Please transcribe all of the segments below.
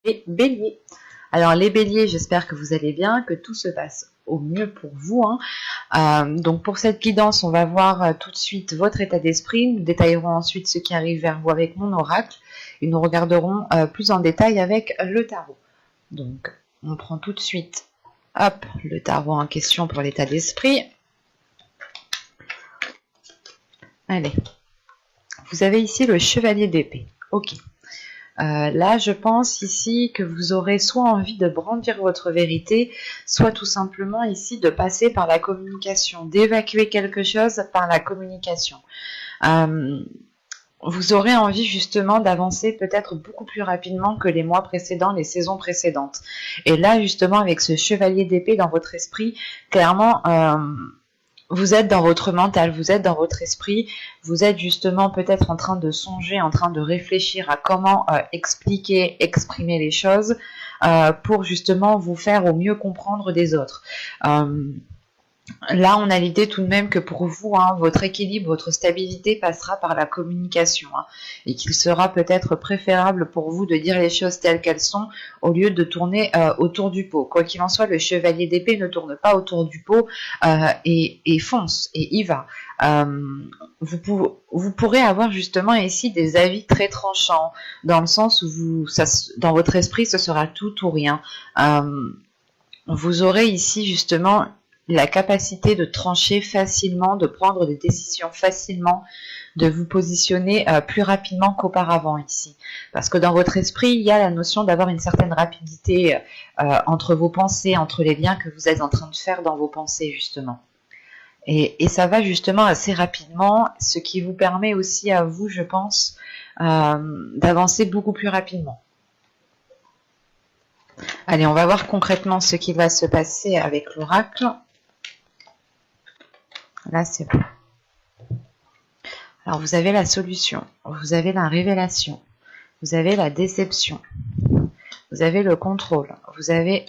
les béliers. Alors les béliers, j'espère que vous allez bien, que tout se passe au mieux pour vous. Donc pour cette guidance, on va voir tout de suite votre état d'esprit. Nous détaillerons ensuite ce qui arrive vers vous avec mon oracle. Et nous regarderons plus en détail avec le tarot. Donc on prend tout de suite le tarot en question pour l'état d'esprit. Allez, vous avez ici le chevalier d'épée. Ok. Là, je pense ici que vous aurez soit envie de brandir votre vérité, soit tout simplement ici de passer par la communication, d'évacuer quelque chose par la communication. Vous aurez envie justement d'avancer peut-être beaucoup plus rapidement que les mois précédents, les saisons précédentes. Et là, justement, avec ce chevalier d'épée dans votre esprit, clairement... vous êtes dans votre mental, vous êtes dans votre esprit, vous êtes justement peut-être en train de songer, en train de réfléchir à comment expliquer, exprimer les choses pour justement vous faire au mieux comprendre des autres. Là, on a l'idée tout de même que pour vous, votre équilibre, votre stabilité passera par la communication et qu'il sera peut-être préférable pour vous de dire les choses telles qu'elles sont au lieu de tourner autour du pot. Quoi qu'il en soit, le chevalier d'épée ne tourne pas autour du pot et fonce et y va. Vous pourrez avoir justement ici des avis très tranchants dans le sens où dans votre esprit, ce sera tout ou rien. Vous aurez ici justement la capacité de trancher facilement, de prendre des décisions facilement, de vous positionner plus rapidement qu'auparavant ici. Parce que dans votre esprit, il y a la notion d'avoir une certaine rapidité entre vos pensées, entre les liens que vous êtes en train de faire dans vos pensées justement. Et ça va justement assez rapidement, ce qui vous permet aussi à vous, je pense, d'avancer beaucoup plus rapidement. Allez, on va voir concrètement ce qui va se passer avec l'oracle. Là, c'est bon. Alors, vous avez la solution, vous avez la révélation, vous avez la déception, vous avez le contrôle, vous avez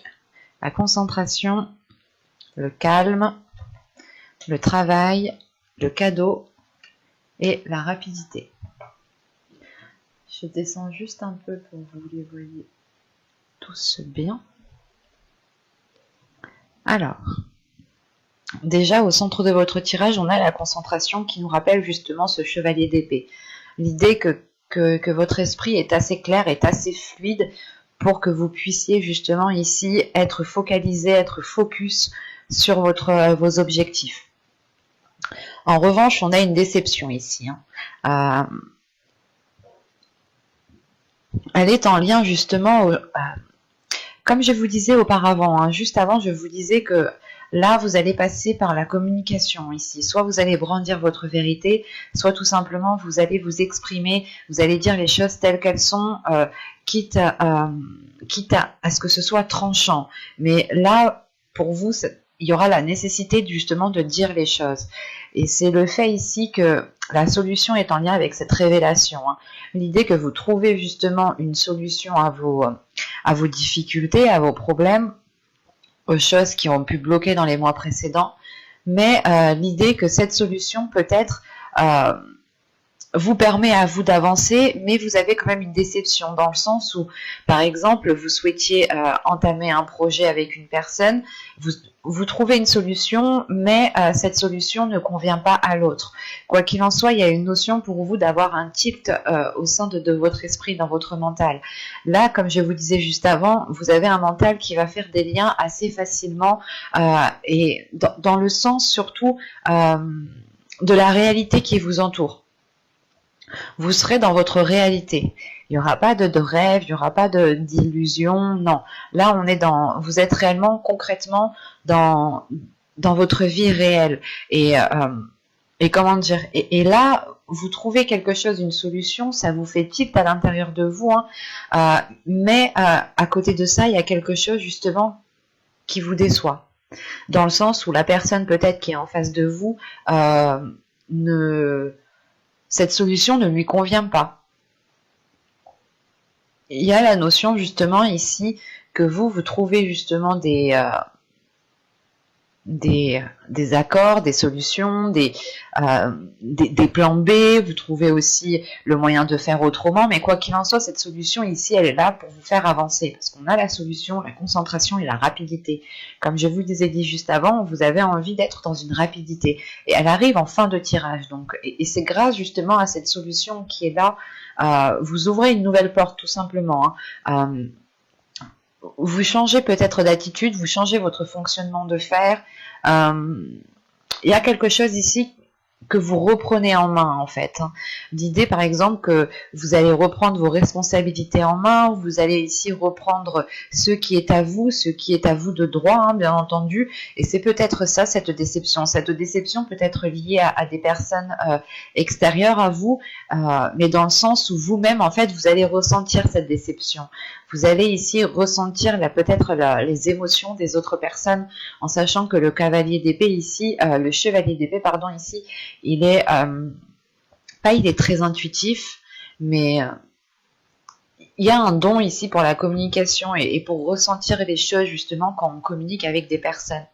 la concentration, le calme, le travail, le cadeau et la rapidité. Je descends juste un peu pour que vous les voyez tous bien. Alors... déjà, au centre de votre tirage, on a la concentration qui nous rappelle justement ce chevalier d'épée. L'idée que votre esprit est assez clair, est assez fluide pour que vous puissiez justement ici être focalisé, être focus sur vos objectifs. En revanche, on a une déception ici. Elle est en lien justement, comme je vous disais auparavant, juste avant, je vous disais que là, vous allez passer par la communication ici. Soit vous allez brandir votre vérité, soit tout simplement vous allez vous exprimer, vous allez dire les choses telles qu'elles sont, quitte à ce que ce soit tranchant. Mais là, pour vous, il y aura la nécessité justement de dire les choses. Et c'est le fait ici que la solution est en lien avec cette révélation. L'idée que vous trouvez justement une solution à vos difficultés, à vos problèmes, aux choses qui ont pu bloquer dans les mois précédents, mais l'idée que cette solution peut-être vous permet à vous d'avancer, mais vous avez quand même une déception dans le sens où, par exemple, vous souhaitiez entamer un projet avec une personne, vous trouvez une solution, mais cette solution ne convient pas à l'autre. Quoi qu'il en soit, il y a une notion pour vous d'avoir un tilt au sein de votre esprit, dans votre mental. Là, comme je vous disais juste avant, vous avez un mental qui va faire des liens assez facilement et dans le sens surtout de la réalité qui vous entoure. Vous serez dans votre réalité. Il n'y aura pas de rêve, il n'y aura pas d'illusion, non. Là, vous êtes réellement, concrètement, dans votre vie réelle. Et comment dire, et là, vous trouvez quelque chose, une solution, ça vous fait tilt à l'intérieur de vous, mais à côté de ça, il y a quelque chose, justement, qui vous déçoit. Dans le sens où la personne, peut-être, qui est en face de vous, cette solution ne lui convient pas. Il y a la notion justement ici que vous trouvez justement des accords, des solutions, des plans B, vous trouvez aussi le moyen de faire autrement, mais quoi qu'il en soit, cette solution ici, elle est là pour vous faire avancer, parce qu'on a la solution, la concentration et la rapidité. Comme je vous disais dit juste avant, vous avez envie d'être dans une rapidité, et elle arrive en fin de tirage, donc, et c'est grâce justement à cette solution qui est là, vous ouvrez une nouvelle porte tout simplement, hein. Vous changez peut-être d'attitude, vous changez votre fonctionnement de faire. Il y a quelque chose ici que vous reprenez en main en fait. L'idée par exemple que vous allez reprendre vos responsabilités en main, vous allez ici reprendre ce qui est à vous de droit, hein, bien entendu, et c'est peut-être ça cette déception. Cette déception peut être liée à des personnes extérieures à vous, mais dans le sens où vous-même en fait vous allez ressentir cette déception. Vous allez ici ressentir peut-être les émotions des autres personnes, en sachant que le cavalier d'épée ici, le chevalier d'épée pardon ici, il est il est très intuitif, mais il y a un don ici pour la communication et pour ressentir les choses justement quand on communique avec des personnes.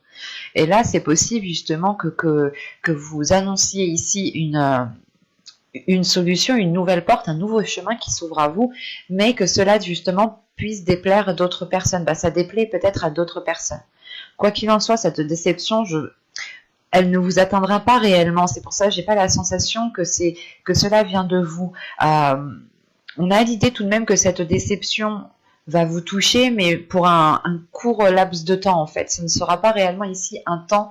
Et là, c'est possible justement que vous annonciez ici une solution, une nouvelle porte, un nouveau chemin qui s'ouvre à vous, mais que cela justement puisse déplaire à d'autres personnes. Ça déplaît peut-être à d'autres personnes. Quoi qu'il en soit, cette déception, elle ne vous atteindra pas réellement. C'est pour ça que j'ai pas la sensation que cela vient de vous. On a l'idée tout de même que cette déception va vous toucher, mais pour un court laps de temps en fait. Ce ne sera pas réellement ici un temps,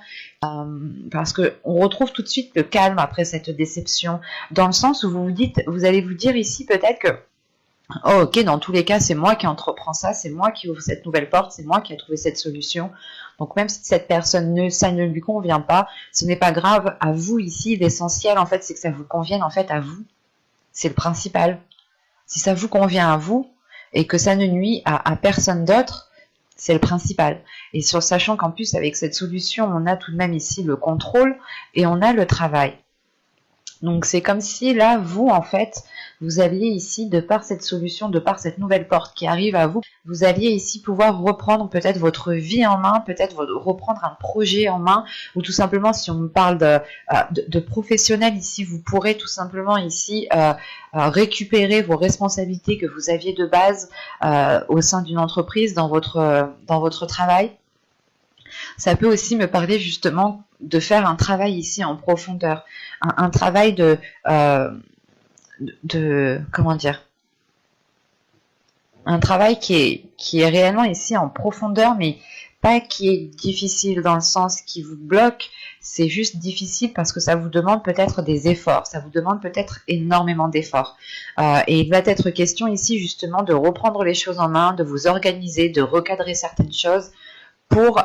parce que on retrouve tout de suite le calme après cette déception, dans le sens où vous allez vous dire ici peut-être que oh, ok, dans tous les cas, c'est moi qui entreprends ça, c'est moi qui ouvre cette nouvelle porte, c'est moi qui ai trouvé cette solution. Donc même si cette personne ça ne lui convient pas, ce n'est pas grave. À vous ici, l'essentiel en fait, c'est que ça vous convienne en fait à vous. C'est le principal. Si ça vous convient à vous et que ça ne nuit à personne d'autre, c'est le principal. Et sachant qu'en plus avec cette solution, on a tout de même ici le contrôle et on a le travail. Donc c'est comme si là, vous en fait, vous alliez ici, de par cette solution, de par cette nouvelle porte qui arrive à vous, vous alliez ici pouvoir reprendre peut-être votre vie en main, peut-être reprendre un projet en main, ou tout simplement si on parle de professionnel ici, vous pourrez tout simplement ici récupérer vos responsabilités que vous aviez de base au sein d'une entreprise, dans votre travail. Ça peut aussi me parler justement de faire un travail ici en profondeur, un travail comment dire, un travail qui est réellement ici en profondeur, mais pas qui est difficile dans le sens qui vous bloque, c'est juste difficile parce que ça vous demande peut-être des efforts, ça vous demande peut-être énormément d'efforts. Et il va être question ici justement de reprendre les choses en main, de vous organiser, de recadrer certaines choses pour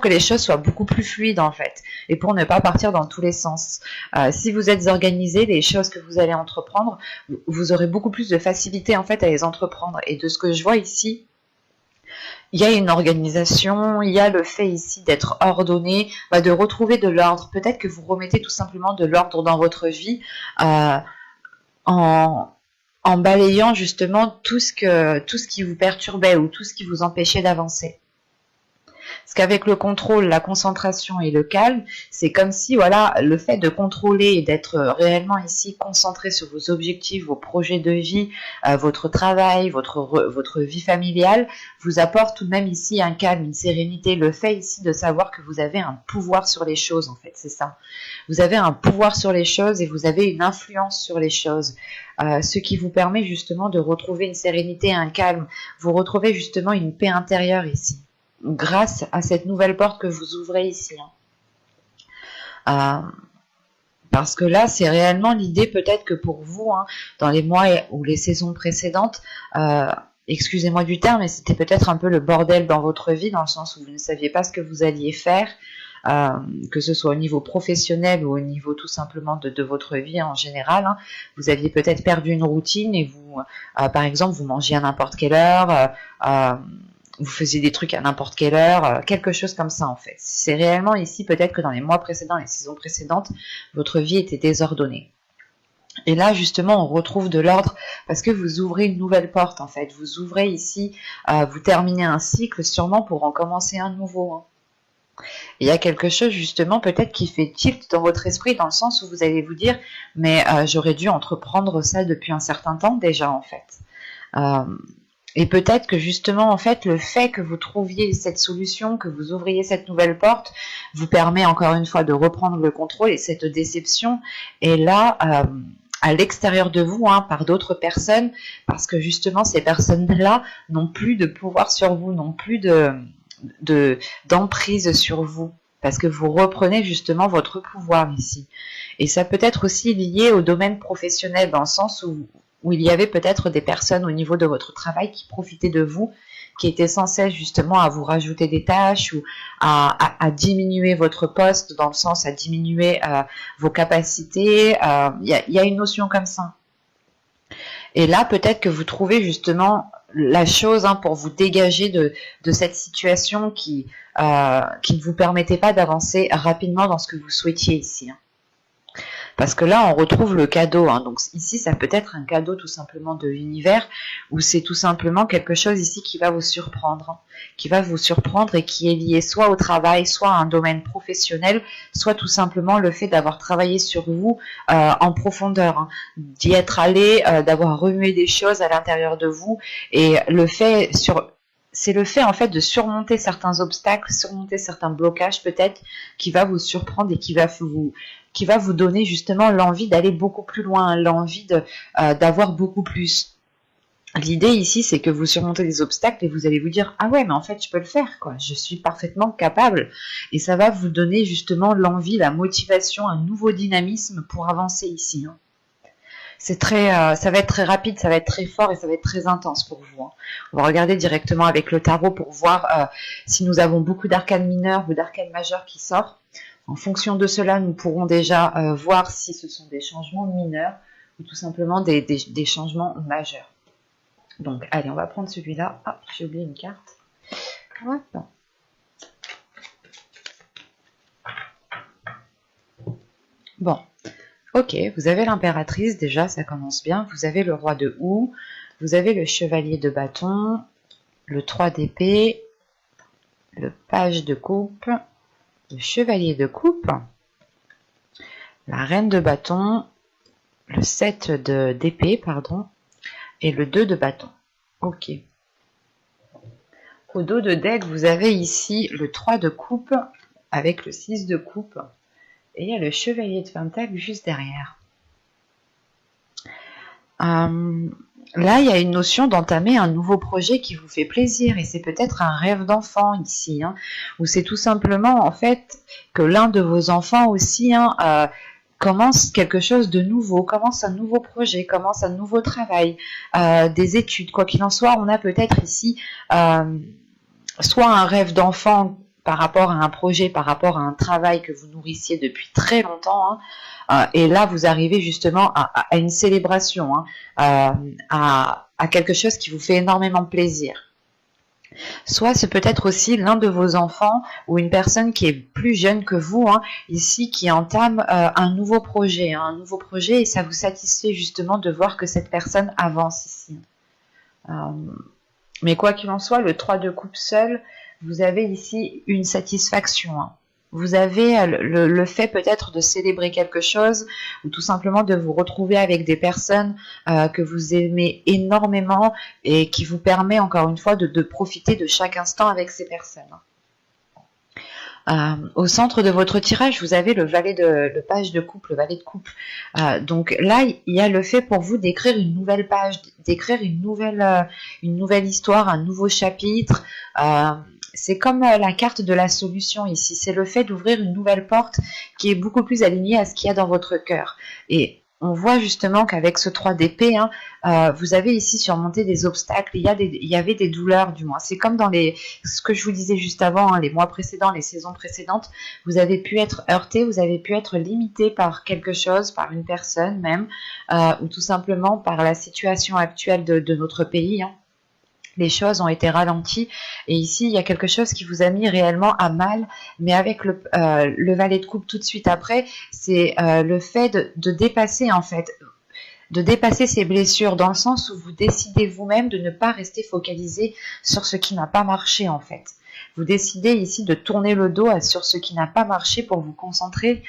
que les choses soient beaucoup plus fluides en fait, et pour ne pas partir dans tous les sens. Si vous êtes organisé, les choses que vous allez entreprendre, vous aurez beaucoup plus de facilité en fait à les entreprendre. Et de ce que je vois ici, il y a une organisation, il y a le fait ici d'être ordonné, de retrouver de l'ordre. Peut-être que vous remettez tout simplement de l'ordre dans votre vie en balayant justement tout ce qui vous perturbait ou tout ce qui vous empêchait d'avancer. Parce qu'avec le contrôle, la concentration et le calme, c'est comme si voilà, le fait de contrôler et d'être réellement ici concentré sur vos objectifs, vos projets de vie, votre travail, votre vie familiale, vous apporte tout de même ici un calme, une sérénité. Le fait ici de savoir que vous avez un pouvoir sur les choses, en fait, c'est ça. Vous avez un pouvoir sur les choses et vous avez une influence sur les choses. Ce qui vous permet justement de retrouver une sérénité, un calme. Vous retrouvez justement une paix intérieure ici, grâce à cette nouvelle porte que vous ouvrez ici. Parce que là, c'est réellement l'idée peut-être que pour vous, dans les mois ou les saisons précédentes, excusez-moi du terme, mais c'était peut-être un peu le bordel dans votre vie, dans le sens où vous ne saviez pas ce que vous alliez faire, que ce soit au niveau professionnel ou au niveau tout simplement de votre vie en général. Vous aviez peut-être perdu une routine et vous, par exemple, vous mangiez à n'importe quelle heure, vous faisiez des trucs à n'importe quelle heure, quelque chose comme ça en fait. C'est réellement ici peut-être que dans les mois précédents, les saisons précédentes, votre vie était désordonnée. Et là justement on retrouve de l'ordre parce que vous ouvrez une nouvelle porte en fait. Vous ouvrez ici, vous terminez un cycle sûrement pour en commencer un nouveau. Il y a quelque chose justement peut-être qui fait tilt dans votre esprit dans le sens où vous allez vous dire mais j'aurais dû entreprendre ça depuis un certain temps déjà en fait. Euh, et peut-être que justement en fait le fait que vous trouviez cette solution, que vous ouvriez cette nouvelle porte, vous permet encore une fois de reprendre le contrôle et cette déception est là à l'extérieur de vous, hein, par d'autres personnes, parce que justement ces personnes-là n'ont plus de pouvoir sur vous, n'ont plus d'emprise sur vous, parce que vous reprenez justement votre pouvoir ici. Et ça peut être aussi lié au domaine professionnel, dans le sens où il y avait peut-être des personnes au niveau de votre travail qui profitaient de vous, qui étaient censées justement à vous rajouter des tâches ou à diminuer votre poste, dans le sens à diminuer vos capacités. Il y a une notion comme ça. Et là, peut-être que vous trouvez justement la chose pour vous dégager de cette situation qui ne vous permettait pas d'avancer rapidement dans ce que vous souhaitiez ici. Parce que là, on retrouve le cadeau. Donc ici, ça peut être un cadeau tout simplement de l'univers, ou c'est tout simplement quelque chose ici qui va vous surprendre. Qui va vous surprendre et qui est lié soit au travail, soit à un domaine professionnel, soit tout simplement le fait d'avoir travaillé sur vous en profondeur, d'y être allé, d'avoir remué des choses à l'intérieur de vous, et c'est le fait en fait de surmonter certains obstacles, surmonter certains blocages peut-être, qui va vous surprendre et qui va vous donner justement l'envie d'aller beaucoup plus loin, l'envie d'avoir beaucoup plus. L'idée ici, c'est que vous surmontez des obstacles et vous allez vous dire « Ah ouais, mais en fait, je peux le faire, quoi. Je suis parfaitement capable. » Et ça va vous donner justement l'envie, la motivation, un nouveau dynamisme pour avancer ici. Ça va être très rapide, ça va être très fort et ça va être très intense pour vous. On va regarder directement avec le tarot pour voir si nous avons beaucoup d'arcanes mineurs ou d'arcanes majeurs qui sortent. En fonction de cela, nous pourrons déjà voir si ce sont des changements mineurs ou tout simplement des changements majeurs. Donc, allez, on va prendre celui-là. Ah, j'ai oublié une carte. Hop. Bon, ok, vous avez l'impératrice, déjà, ça commence bien. Vous avez le roi de houx, vous avez le chevalier de bâton, le 3 d'épée, le page de coupe, le chevalier de coupe, la reine de bâton, le 7 d'épée, pardon, et le 2 de bâton. Ok. Au dos de deck, vous avez ici le 3 de coupe avec le 6 de coupe. Et il y a le chevalier de pentacle juste derrière. Là, il y a une notion d'entamer un nouveau projet qui vous fait plaisir. Et c'est peut-être un rêve d'enfant ici. Ou c'est tout simplement, en fait, que l'un de vos enfants aussi commence quelque chose de nouveau, commence un nouveau projet, commence un nouveau travail, des études. Quoi qu'il en soit, on a peut-être ici soit un rêve d'enfant par rapport à un projet, par rapport à un travail que vous nourrissiez depuis très longtemps, et là vous arrivez justement à une célébration, à quelque chose qui vous fait énormément plaisir. Soit c'est peut-être aussi l'un de vos enfants ou une personne qui est plus jeune que vous, ici, qui entame un nouveau projet, et ça vous satisfait justement de voir que cette personne avance ici. Mais quoi qu'il en soit, le 3 de coupe seul, vous avez ici une satisfaction. Vous avez le fait peut-être de célébrer quelque chose ou tout simplement de vous retrouver avec des personnes que vous aimez énormément et qui vous permet encore une fois de profiter de chaque instant avec ces personnes. Au centre de votre tirage, vous avez le page de coupe, le valet de coupe. Donc là, il y a le fait pour vous d'écrire une nouvelle page, d'écrire une nouvelle histoire, un nouveau chapitre. C'est comme la carte de la solution ici. C'est le fait d'ouvrir une nouvelle porte qui est beaucoup plus alignée à ce qu'il y a dans votre cœur. Et on voit justement qu'avec ce 3 d'épée, vous avez ici surmonté des obstacles. Il y avait des douleurs, du moins. C'est comme dans ce que je vous disais juste avant, les mois précédents, les saisons précédentes. Vous avez pu être heurté, vous avez pu être limité par quelque chose, par une personne même, ou tout simplement par la situation actuelle de notre pays. Les choses ont été ralenties et ici il y a quelque chose qui vous a mis réellement à mal, mais avec le valet de coupe tout de suite après, c'est le fait de dépasser en fait, de dépasser ces blessures dans le sens où vous décidez vous-même de ne pas rester focalisé sur ce qui n'a pas marché en fait. Vous décidez ici de tourner le dos sur ce qui n'a pas marché pour vous concentrer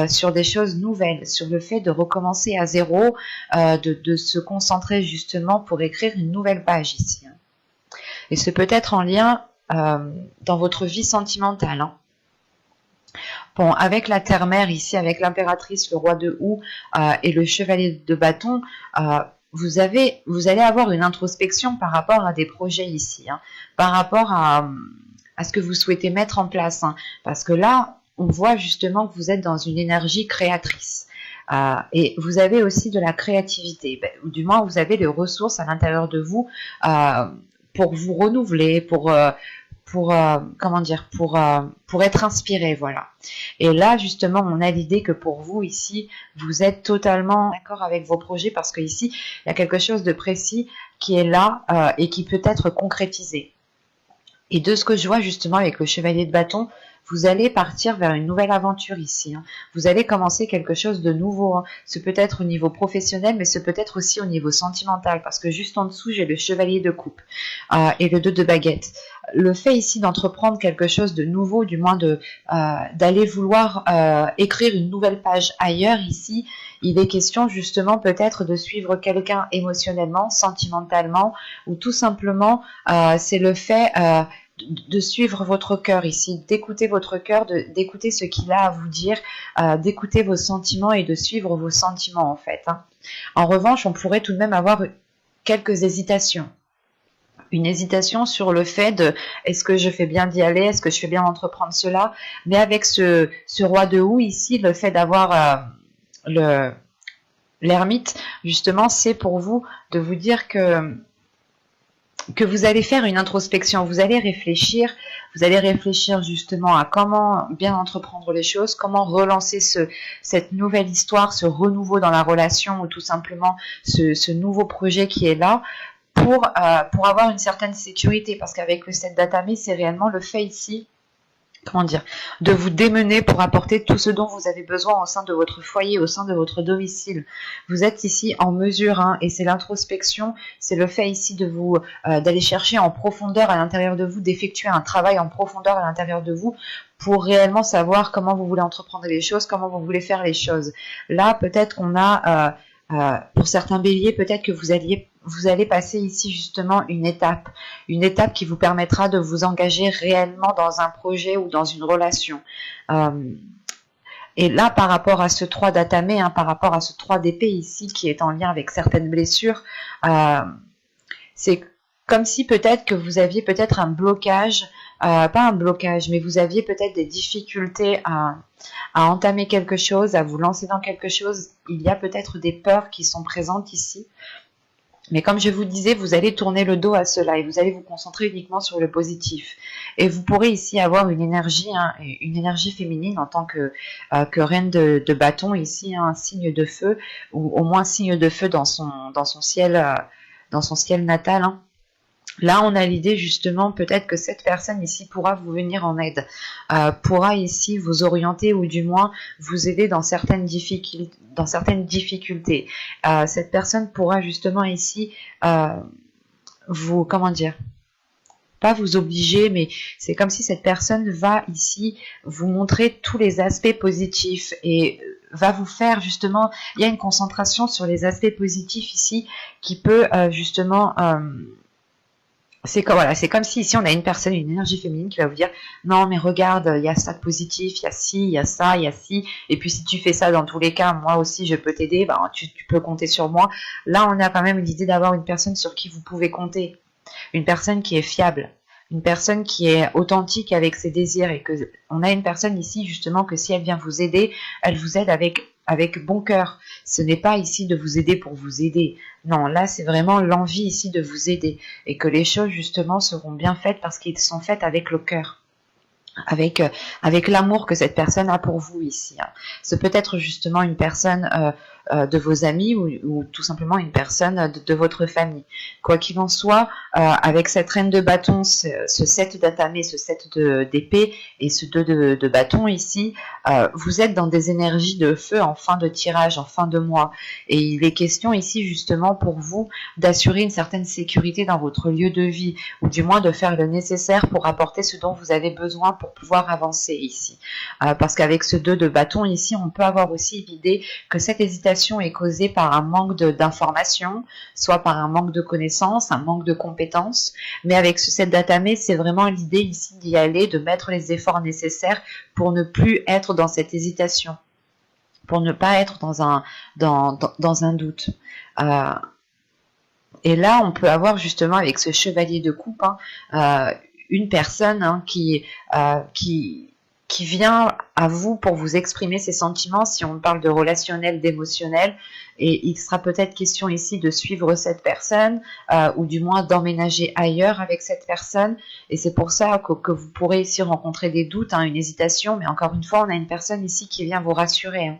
sur des choses nouvelles, sur le fait de recommencer à zéro, de se concentrer justement pour écrire une nouvelle page ici. Et c'est peut-être en lien dans votre vie sentimentale. Bon, avec la terre-mère ici, avec l'impératrice, le roi de houx et le chevalier de bâton, vous allez avoir une introspection par rapport à des projets ici, par rapport à ce que vous souhaitez mettre en place. Parce que là, on voit justement que vous êtes dans une énergie créatrice. Et vous avez aussi de la créativité, ou du moins vous avez les ressources à l'intérieur de vous pour vous renouveler, pour comment dire, pour être inspiré, voilà. Et là, justement, on a l'idée que pour vous, ici, vous êtes totalement d'accord avec vos projets parce que ici, il y a quelque chose de précis qui est là et qui peut être concrétisé. Et de ce que je vois, justement, avec le chevalier de bâton, vous allez partir vers une nouvelle aventure ici. Vous allez commencer quelque chose de nouveau. Ce peut être au niveau professionnel, mais ce peut être aussi au niveau sentimental, parce que juste en dessous, j'ai le chevalier de coupe et le 2 de baguette. Le fait ici d'entreprendre quelque chose de nouveau, du moins d'aller vouloir écrire une nouvelle page ailleurs ici, il est question justement peut-être de suivre quelqu'un émotionnellement, sentimentalement, ou tout simplement c'est le fait de suivre votre cœur ici, d'écouter votre cœur, d'écouter ce qu'il a à vous dire, d'écouter vos sentiments et de suivre vos sentiments en fait. En revanche, on pourrait tout de même avoir quelques hésitations. Une hésitation sur le fait de est-ce que je fais bien d'y aller, est-ce que je fais bien d'entreprendre cela, mais avec ce roi de houx ici, le fait d'avoir l'ermite, justement, c'est pour vous de vous dire que vous allez faire une introspection, vous allez réfléchir justement à comment bien entreprendre les choses, comment relancer cette nouvelle histoire, ce renouveau dans la relation ou tout simplement ce nouveau projet qui est là pour avoir une certaine sécurité, parce qu'avec le 7 d'Atame, c'est réellement le fait ici, comment dire, de vous démener pour apporter tout ce dont vous avez besoin au sein de votre foyer, au sein de votre domicile. Vous êtes ici en mesure, et c'est l'introspection, c'est le fait ici de vous d'aller chercher en profondeur à l'intérieur de vous, d'effectuer un travail en profondeur à l'intérieur de vous pour réellement savoir comment vous voulez entreprendre les choses, comment vous voulez faire les choses. Là, peut-être qu'on a pour certains béliers, peut-être que vous allez passer ici justement une étape qui vous permettra de vous engager réellement dans un projet ou dans une relation. Et là, par rapport à ce 3 d'Atame, par rapport à ce 3 d'épée ici, qui est en lien avec certaines blessures, c'est comme si peut-être que vous aviez peut-être un blocage, pas un blocage, mais vous aviez peut-être des difficultés à entamer quelque chose, à vous lancer dans quelque chose. Il y a peut-être des peurs qui sont présentes ici. Mais comme je vous disais, vous allez tourner le dos à cela et vous allez vous concentrer uniquement sur le positif. Et vous pourrez ici avoir une énergie féminine en tant que reine de bâton ici, un signe de feu, ou au moins signe de feu dans son ciel natal. Là, on a l'idée justement peut-être que cette personne ici pourra vous venir en aide, pourra ici vous orienter ou du moins vous aider dans certaines difficultés. Cette personne pourra justement ici vous, comment dire, pas vous obliger, mais c'est comme si cette personne va ici vous montrer tous les aspects positifs et va vous faire justement, il y a une concentration sur les aspects positifs ici qui peut justement... c'est comme si ici on a une personne, une énergie féminine qui va vous dire non mais regarde, il y a ça de positif, il y a ci, il y a ça, il y a ci, et puis si tu fais ça dans tous les cas, moi aussi je peux t'aider, tu peux compter sur moi. Là on a quand même l'idée d'avoir une personne sur qui vous pouvez compter, une personne qui est fiable, une personne qui est authentique avec ses désirs, et que on a une personne ici justement que si elle vient vous aider, elle vous aide avec bon cœur. Ce n'est pas ici de vous aider pour vous aider. Non, là, c'est vraiment l'envie ici de vous aider. Et que les choses, justement, seront bien faites parce qu'elles sont faites avec le cœur. avec l'amour que cette personne a pour vous ici. Ce peut être justement une personne de vos amis ou tout simplement une personne de votre famille. Quoi qu'il en soit, avec cette reine de bâton, ce 7 d'atamé, ce 7 d'épée et ce 2 de bâton ici, vous êtes dans des énergies de feu en fin de tirage, en fin de mois. Et il est question ici justement pour vous d'assurer une certaine sécurité dans votre lieu de vie, ou du moins de faire le nécessaire pour apporter ce dont vous avez besoin pour pouvoir avancer ici. Parce qu'avec ce 2 de bâton ici, on peut avoir aussi l'idée que cette hésitation est causée par un manque d'informations, soit par un manque de connaissances, un manque de compétences. Mais avec ce 7 d'atamé, c'est vraiment l'idée ici d'y aller, de mettre les efforts nécessaires pour ne plus être dans cette hésitation, pour ne pas être dans un doute. Et là, on peut avoir justement avec ce chevalier de coupe une personne qui vient à vous pour vous exprimer ses sentiments, si on parle de relationnel, d'émotionnel, et il sera peut-être question ici de suivre cette personne, ou du moins d'emménager ailleurs avec cette personne, et c'est pour ça que vous pourrez ici rencontrer des doutes, une hésitation, mais encore une fois, on a une personne ici qui vient vous rassurer,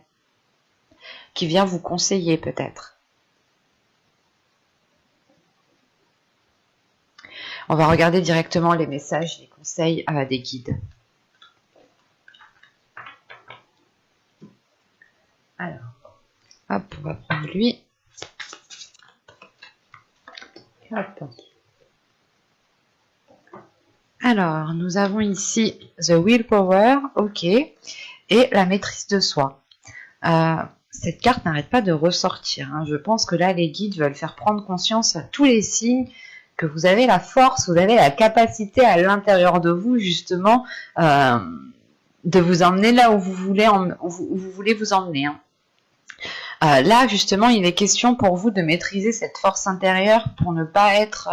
qui vient vous conseiller peut-être. On va regarder directement les messages, les conseils des guides. Alors, hop, on va prendre lui. Hop. Alors, nous avons ici The Willpower, ok, et la maîtrise de soi. Cette carte n'arrête pas de ressortir. Je pense que là, les guides veulent faire prendre conscience à tous les signes que vous avez la force, vous avez la capacité à l'intérieur de vous, justement, de vous emmener là où vous voulez, vous emmener. Là, justement, il est question pour vous de maîtriser cette force intérieure pour ne pas être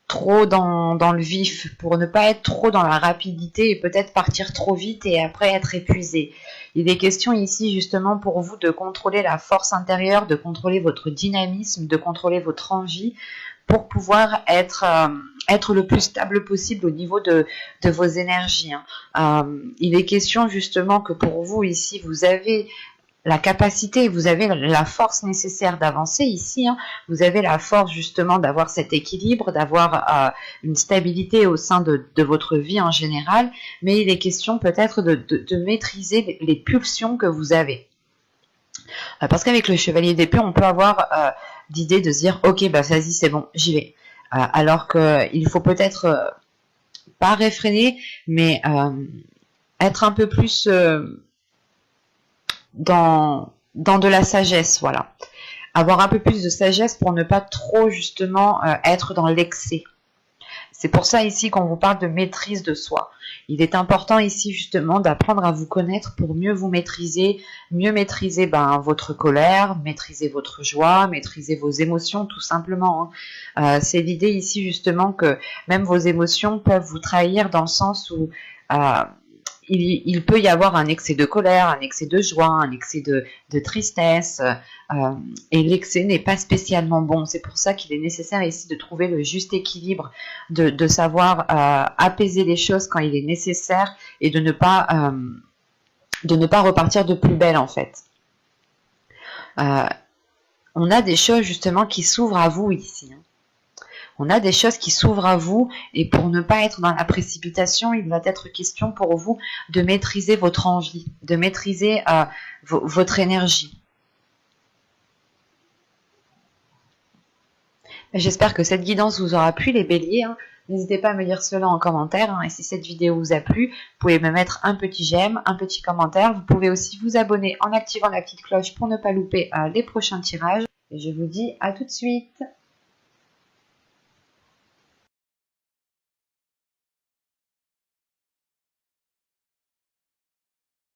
trop dans le vif, pour ne pas être trop dans la rapidité et peut-être partir trop vite et après être épuisé. Il est question ici justement pour vous de contrôler la force intérieure, de contrôler votre dynamisme, de contrôler votre envie pour pouvoir être le plus stable possible au niveau de vos énergies. Il est question justement que pour vous ici, vous avez la capacité, vous avez la force nécessaire d'avancer ici, vous avez la force justement d'avoir cet équilibre, d'avoir une stabilité au sein de votre vie en général, mais il est question peut-être de maîtriser les pulsions que vous avez. Parce qu'avec le chevalier d'épée, on peut avoir l'idée de se dire « Ok, bah vas-y, c'est bon, j'y vais ». Alors qu'il faut peut-être pas réfréner, mais être un peu plus dans de la sagesse, voilà. Avoir un peu plus de sagesse pour ne pas trop justement être dans l'excès. C'est pour ça ici qu'on vous parle de maîtrise de soi. Il est important ici justement d'apprendre à vous connaître pour mieux vous maîtriser, mieux maîtriser votre colère, maîtriser votre joie, maîtriser vos émotions tout simplement. C'est l'idée ici justement que même vos émotions peuvent vous trahir dans le sens où il peut y avoir un excès de colère, un excès de joie, un excès de tristesse, et l'excès n'est pas spécialement bon. C'est pour ça qu'il est nécessaire ici de trouver le juste équilibre, de savoir apaiser les choses quand il est nécessaire et de ne pas repartir de plus belle en fait. On a des choses justement qui s'ouvrent à vous ici. On a des choses qui s'ouvrent à vous et pour ne pas être dans la précipitation, il va être question pour vous de maîtriser votre envie, de maîtriser votre énergie. J'espère que cette guidance vous aura plu les béliers. N'hésitez pas à me dire cela en commentaire. Et si cette vidéo vous a plu, vous pouvez me mettre un petit j'aime, un petit commentaire. Vous pouvez aussi vous abonner en activant la petite cloche pour ne pas louper les prochains tirages. Et je vous dis à tout de suite.